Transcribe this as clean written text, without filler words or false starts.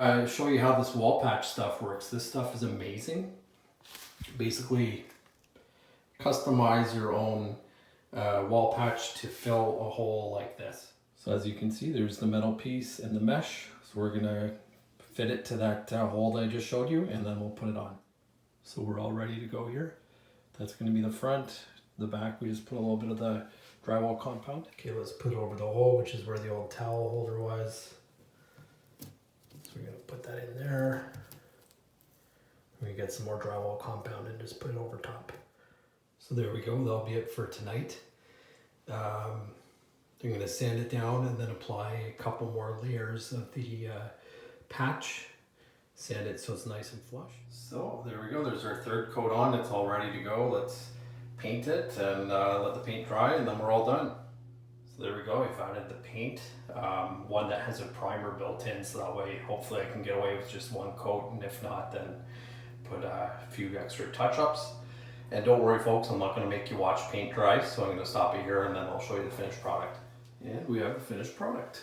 I'll show you how this wall patch stuff works. This stuff is amazing. Basically, customize your own wall patch to fill a hole like this. So as you can see, there's the metal piece and the mesh. So we're gonna fit it to that hole that I just showed you, and then we'll put it on. So we're all ready to go here. That's gonna be the front. The back, we just put a little bit of the drywall compound. Okay, let's put it over the hole, which is where the old towel holder was. So we're gonna put that in there. We get some more drywall compound and just put it over top. So there we go, that'll be it for tonight. I'm gonna sand it down and then apply a couple more layers of the patch. Sand it so it's nice and flush. So there we go, there's our third coat on, it's all ready to go. Let's paint it and let the paint dry, and then we're all done. So there we go, I've added the paint, one that has a primer built in, so that way hopefully I can get away with just one coat, and if not, then put a few extra touch-ups. And don't worry folks, I'm not going to make you watch paint dry, so I'm going to stop it here and then I'll show you the finished product. And we have the finished product.